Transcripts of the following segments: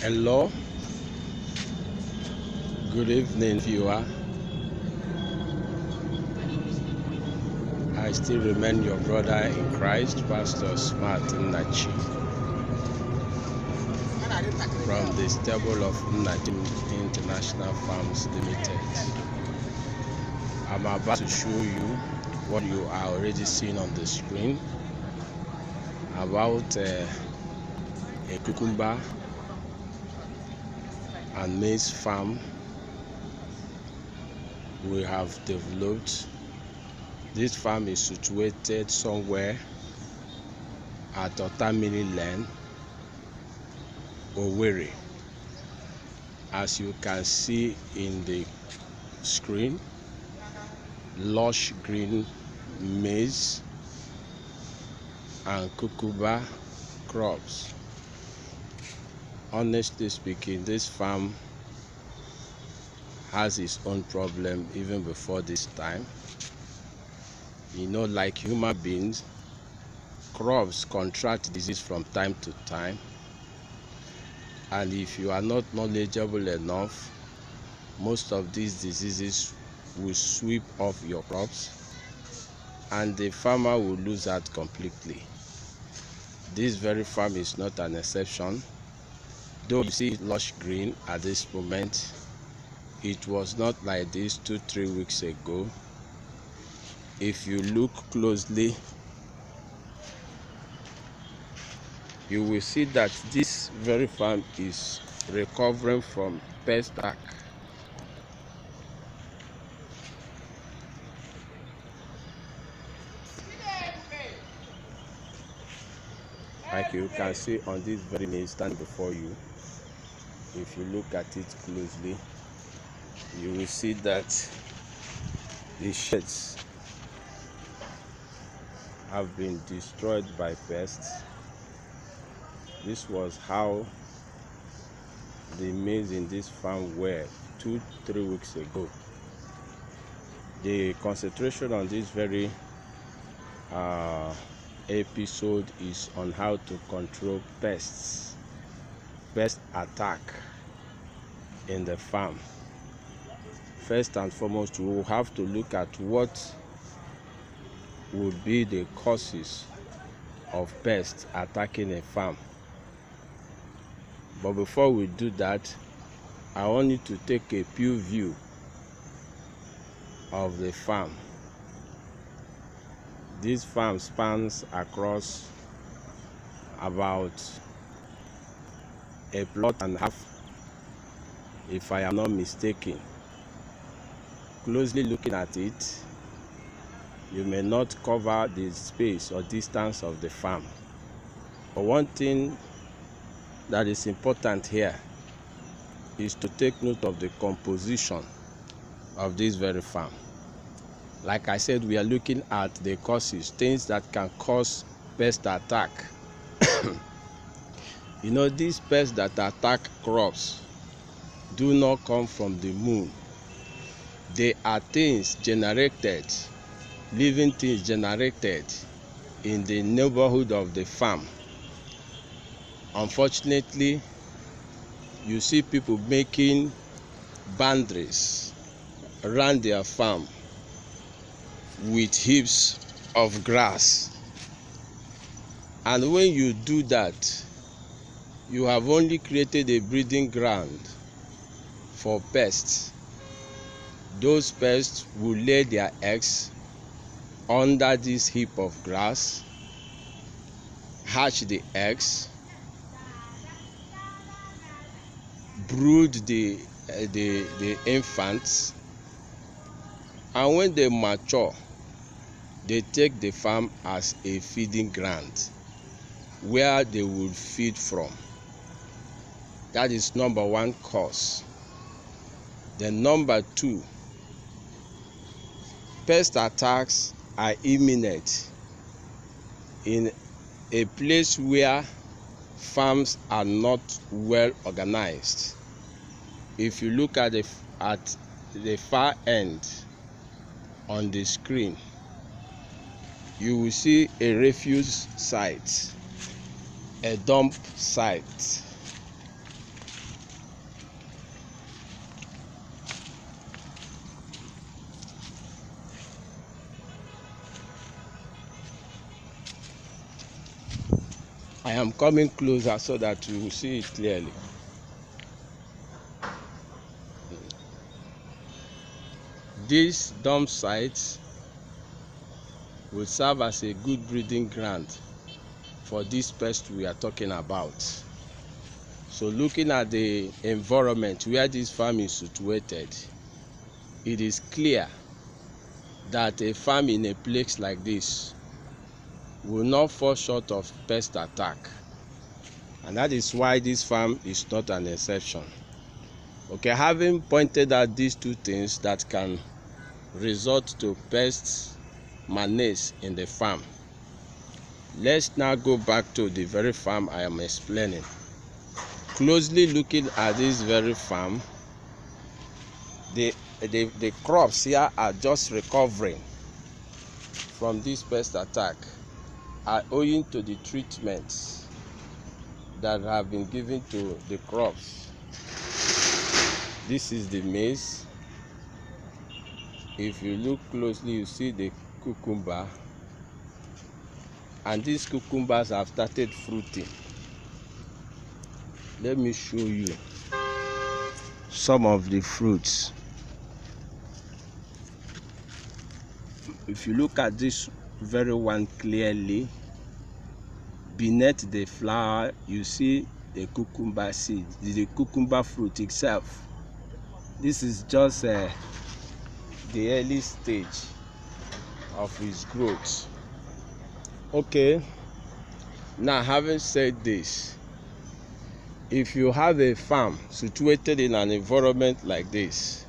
Hello, good evening, viewer. I still remain your brother in Christ, Pastor Smart Nnachi, from the stable of Nnachi International Farms Limited. I'm about to show you what you are already seeing on the screen about a cucumber and maize farm we have developed. This farm is situated somewhere at Otamini Lane, Owerri. As you can see in the screen, lush green maize and cucumber crops. Honestly speaking, this farm has its own problem even before this time. You know, like human beings, crops contract disease from time to time, and if you are not knowledgeable enough, most of these diseases will sweep off your crops and the farmer will lose out completely. This very farm is not an exception. Though you see it lush green at this moment, it was not like this 2-3 weeks ago. If you look closely, you will see that this very farm is recovering from pest attack. Like you can see on this very maize stand before you, if you look at it closely, you will see that the sheds have been destroyed by pests. This was how the maize in this farm were 2-3 weeks ago. The concentration on this very episode is on how to control pest attack in the farm. First and foremost, we will have to look at what would be the causes of pests attacking a farm. But before we do that, I want you to take a pew view of the farm. This farm spans across about a plot and a half, if I am not mistaken. Closely looking at it, you may not cover the space or distance of the farm. But one thing that is important here is to take note of the composition of this very farm. Like I said, we are looking at the causes, things that can cause pest attack. You know, these pests that attack crops do not come from the moon. They are things generated, living things generated in the neighborhood of the farm. Unfortunately, you see people making boundaries around their farm with heaps of grass, and when you do that, you have only created a breeding ground for pests. Those pests will lay their eggs under this heap of grass, hatch the eggs, brood the infants, and when they mature, they take the farm as a feeding ground where they will feed from. That is number one cause. Then number two, pest attacks are imminent in a place where farms are not well organized. If you look at the far end on the screen, you will see a refuse site, a dump site. I am coming closer so that you will see it clearly. These dump sites will serve as a good breeding ground for this pest we are talking about. So looking at the environment where this farm is situated, it is clear that a farm in a place like this will not fall short of pest attack, and that is why this farm is not an exception. Okay, having pointed out these two things that can result to pest menace in the farm, let's now go back to the very farm I am explaining. Closely looking at this very farm, the crops here are just recovering from this pest attack, are owing to the treatments that have been given to the crops. This is the maize. If you look closely, you see the cucumber, and these cucumbers have started fruiting. Let me show you some of the fruits. If you look at this very one clearly, beneath the flower you see the cucumber seed, the cucumber fruit itself. This is just the early stage of its growth. Okay, now having said this, if you have a farm situated in an environment like this,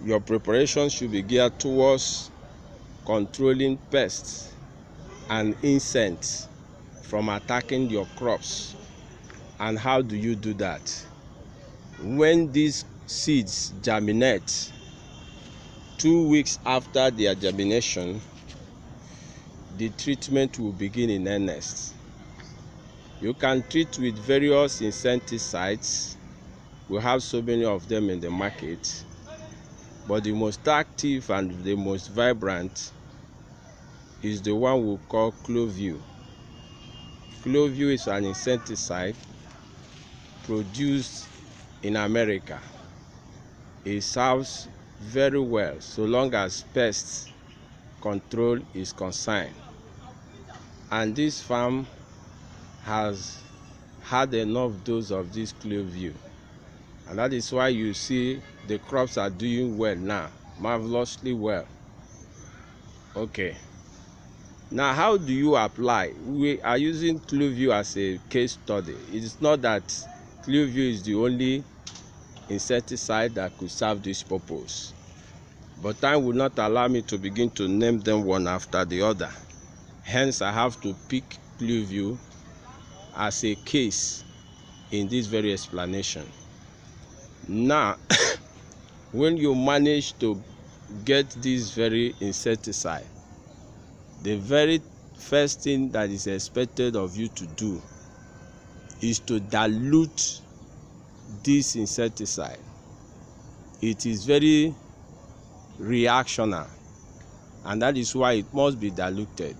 your preparation should be geared towards controlling pests and insects from attacking your crops. And how do you do that? When these seeds germinate, 2 weeks after their germination, the treatment will begin in earnest. You can treat with various insecticides. We have so many of them in the market, but the most active and the most vibrant is the one we call Cloview. Cloview is an insecticide produced in America. It serves very well so long as pest control is concerned. And this farm has had enough dose of this Cloview, and that is why you see the crops are doing well now, marvelously well. Okay, now how do you apply? We are using Cloview as a case study. It is not that Cloview is the only insecticide that could serve this purpose, but time will not allow me to begin to name them one after the other. Hence, I have to pick Cloview as a case in this very explanation. Now, when you manage to get this very insecticide, the very first thing that is expected of you to do is to dilute this insecticide. It is very reactional, and that is why it must be diluted,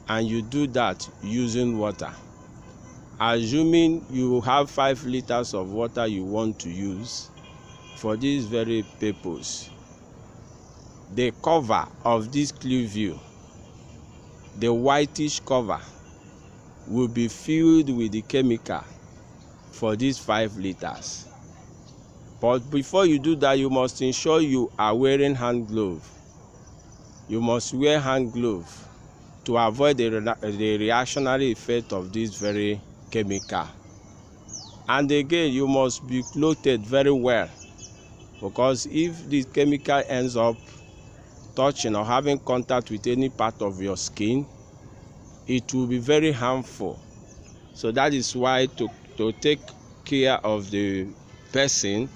and you do that using water. Assuming you have 5 liters of water you want to use for this very purpose, the cover of this Cloview, the whitish cover, will be filled with the chemical for these 5 liters. But before you do that, you must ensure you are wearing hand glove. You must wear hand glove to avoid the reactionary effect of this very chemical. And again, you must be clothed very well, because if the chemical ends up touching or having contact with any part of your skin, it will be very harmful. So that is why to take care of the person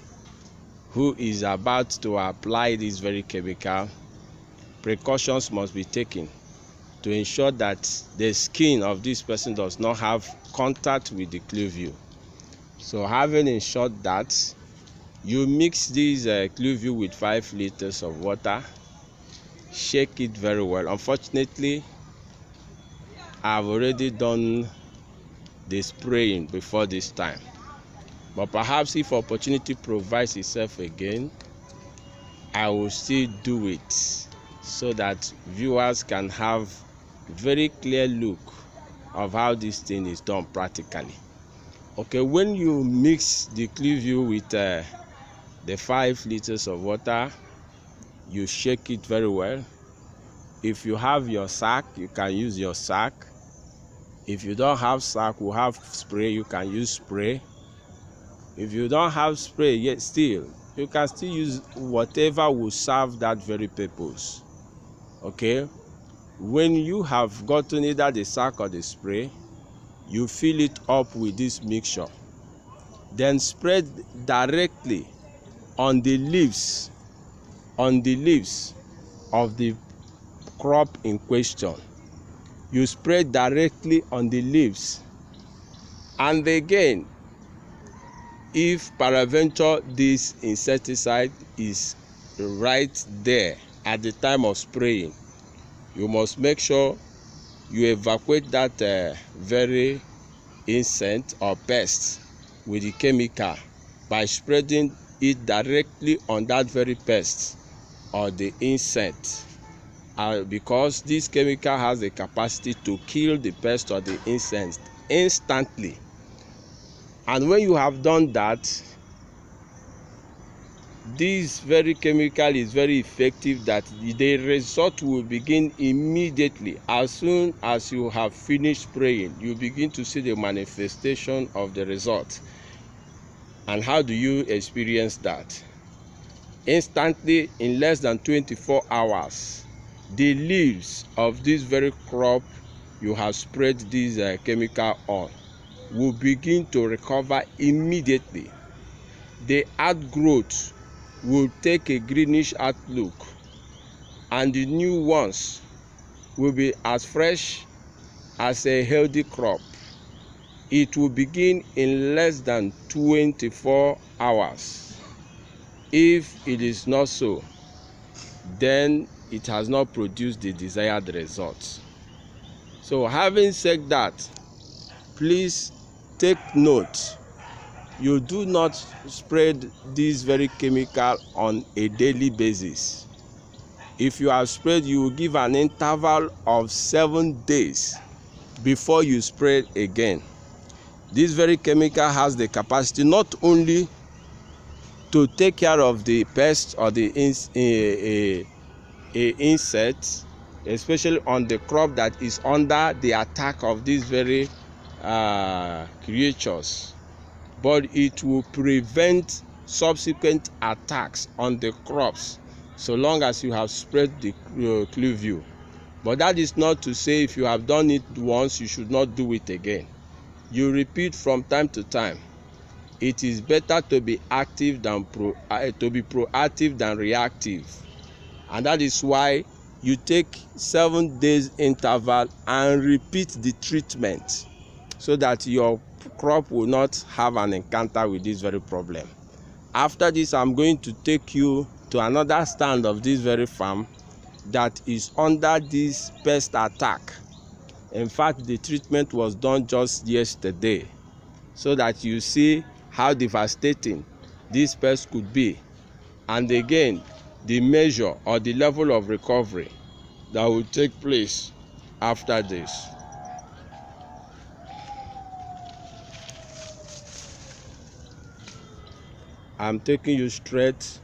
who is about to apply this very chemical, precautions must be taken to ensure that the skin of this person does not have contact with the Cloview. So having ensured that, you mix this Cloview with 5 liters of water, shake it very well. Unfortunately, I've already done the spraying before this time. But perhaps if opportunity provides itself again, I will still do it so that viewers can have very clear look of how this thing is done practically. Okay, when you mix the Clearview with the 5 liters of water, you shake it very well. If you have your sack, you can use your sack. If you don't have sack, we have spray, you can use spray. If you don't have spray yet, still you can still use whatever will serve that very purpose. Okay, when you have gotten either the sack or the spray, you fill it up with this mixture, then spread directly on the leaves of the crop in question. You spread directly on the leaves. And again, if peradventure this insecticide is right there at the time of spraying, you must make sure you evacuate that very insect or pest with the chemical by spreading it directly on that very pest or the insect, because this chemical has the capacity to kill the pest or the insect instantly. And when you have done that, this very chemical is very effective, that the result will begin immediately. As soon as you have finished spraying, you begin to see the manifestation of the result. And how do you experience that? Instantly, in less than 24 hours, the leaves of this very crop you have sprayed this chemical on will begin to recover immediately. The outgrowth will take a greenish outlook, and the new ones will be as fresh as a healthy crop. It will begin in less than 24 hours. If it is not so, then it has not produced the desired results. So having said that, please take note. You do not spread this very chemical on a daily basis. If you have sprayed, you will give an interval of 7 days before you spray again. This very chemical has the capacity not only to take care of the pest or the insects, especially on the crop that is under the attack of these very creatures, but it will prevent subsequent attacks on the crops so long as you have spread the Clearview. But that is not to say if you have done it once, you should not do it again. You repeat from time to time. It is better to be active than proactive than reactive, and that is why you take 7 days interval and repeat the treatment, so that your crop will not have an encounter with this very problem. After this, I'm going to take you to another stand of this very farm that is under this pest attack. In fact, the treatment was done just yesterday, so that you see how devastating this pest could be, and again the measure or the level of recovery that will take place after this. I'm taking you straight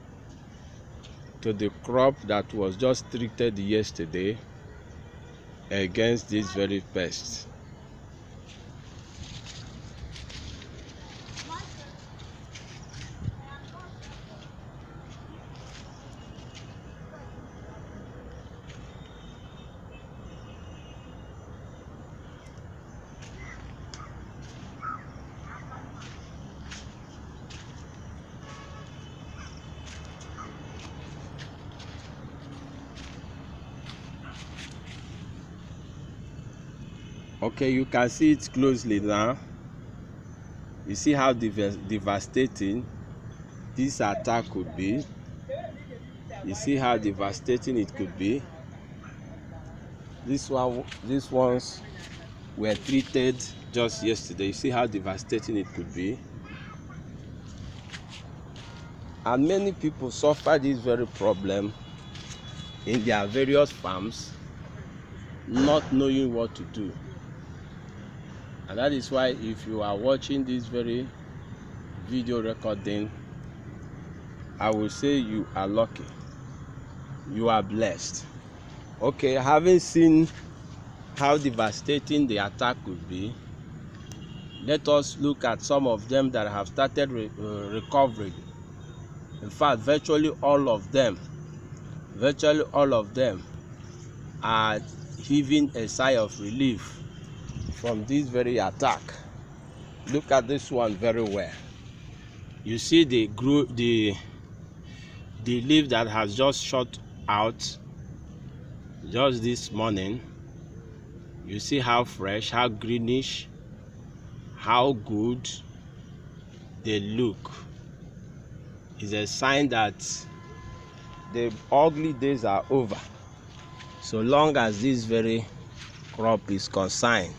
to the crop that was just treated yesterday against this very pest. Okay, you can see it closely now. You see how devastating this attack could be. You see how devastating it could be. These ones were treated just yesterday. You see how devastating it could be. And many people suffer this very problem in their various farms, not knowing what to do. And that is why if you are watching this very video recording, I will say you are lucky. You are blessed. Okay, having seen how devastating the attack could be, let us look at some of them that have started recovering. In fact, virtually all of them are heaving a sigh of relief from this very attack. Look at this one very well. You see the leaf that has just shot out just this morning. You see how fresh, how greenish, how good they look. It's a sign that the ugly days are over, so long as this very crop is concerned.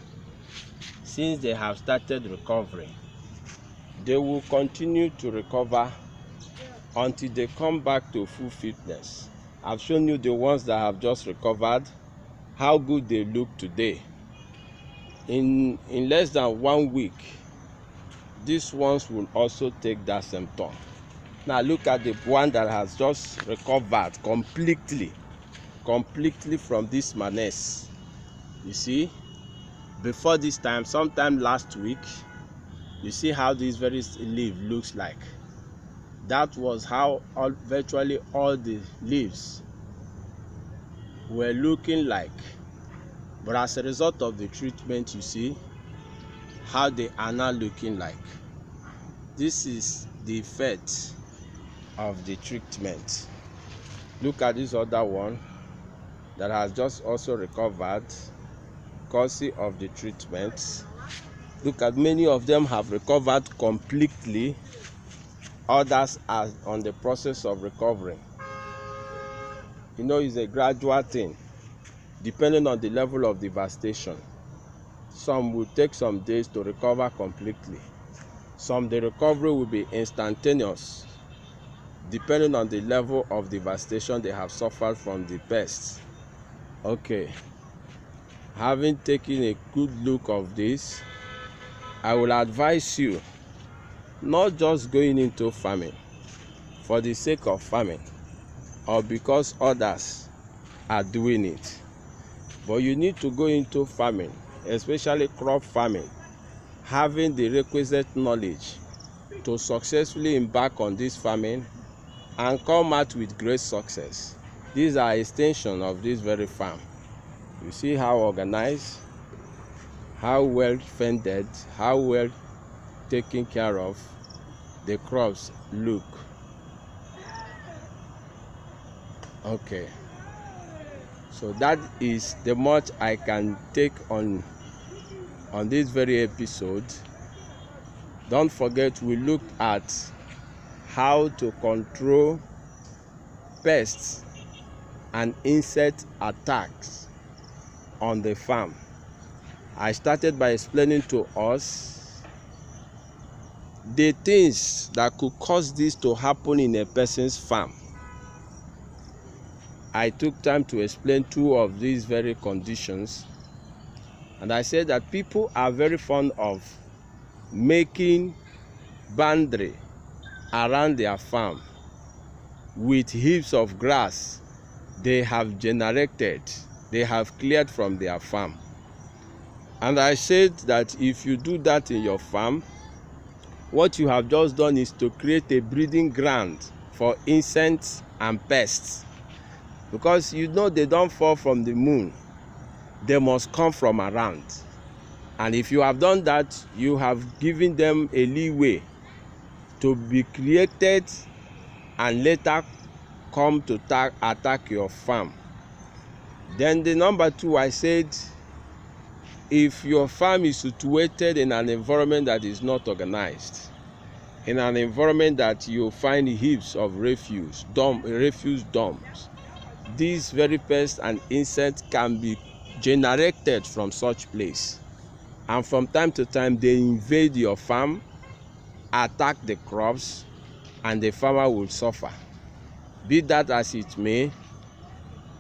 Since they have started recovering, they will continue to recover until they come back to full fitness. I've shown you the ones that have just recovered, how good they look today. In less than 1 week, these ones will also take that same turn. Now look at the one that has just recovered completely from this madness. You see, before this time, sometime last week, you see how this very leaf looks like. That was how virtually all the leaves were looking like. But as a result of the treatment, you see how they are now looking like. This is the effect of the treatment. Look at this other one that has just also recovered courtesy of the treatment. Look at, many of them have recovered completely. Others are on the process of recovering. You know, it's a gradual thing depending on the level of devastation. Some will take some days to recover completely. Some, the recovery will be instantaneous depending on the level of devastation they have suffered from the pests. Okay, having taken a good look of this, I will advise you not just going into farming for the sake of farming or because others are doing it, but you need to go into farming, especially crop farming, having the requisite knowledge to successfully embark on this farming and come out with great success. These are extensions of this very farm. You see how organized, how well fended, how well taken care of the crops look. Okay, so that is the much I can take on this very episode. Don't forget, we looked at how to control pests and insect attacks on the farm. I started by explaining to us the things that could cause this to happen in a person's farm. I took time to explain 2 of these very conditions, and I said that people are very fond of making boundary around their farm with heaps of grass they have generated, they have cleared from their farm. And I said that if you do that in your farm, what you have just done is to create a breeding ground for insects and pests, because you know they don't fall from the moon, they must come from around. And if you have done that, you have given them a leeway to be created and later come to attack your farm. Then the number 2, I said, if your farm is situated in an environment that is not organized, in an environment that you find heaps of refuse dumps, these very pests and insects can be generated from such place. and from time to time they invade your farm, attack the crops, and the farmer will suffer. Be that as it may,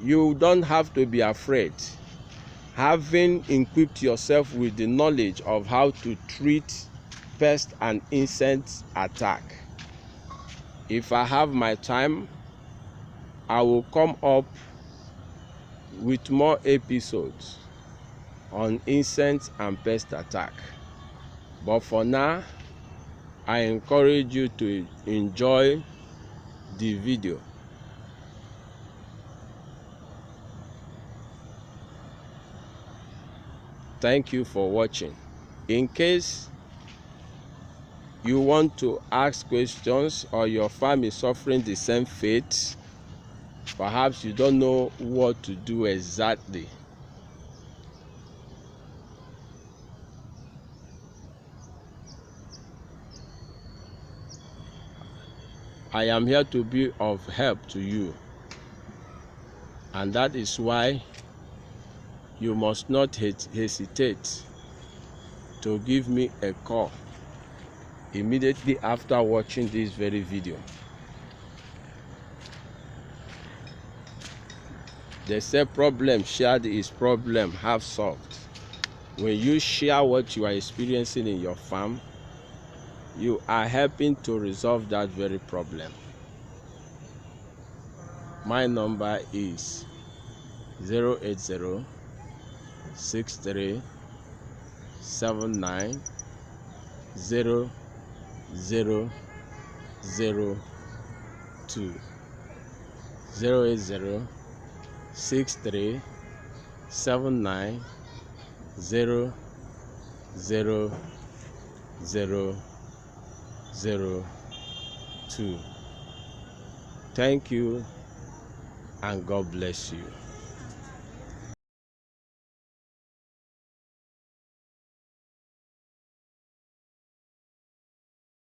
you don't have to be afraid. Having equipped yourself with the knowledge of how to treat pest and insect attack, if I have my time, I will come up with more episodes on insect and pest attack. But for now, I encourage you to enjoy the video. Thank you for watching. In case you want to ask questions or your farm is suffering the same fate, perhaps you don't know what to do exactly, I am here to be of help to you, and that is why you must not hesitate to give me a call immediately after watching this very video. They say problem shared is problem half solved. When you share what you are experiencing in your farm, you are helping to resolve that very problem. My number is 080 63 79 0002 080 63 79 0002. Thank you and God bless you.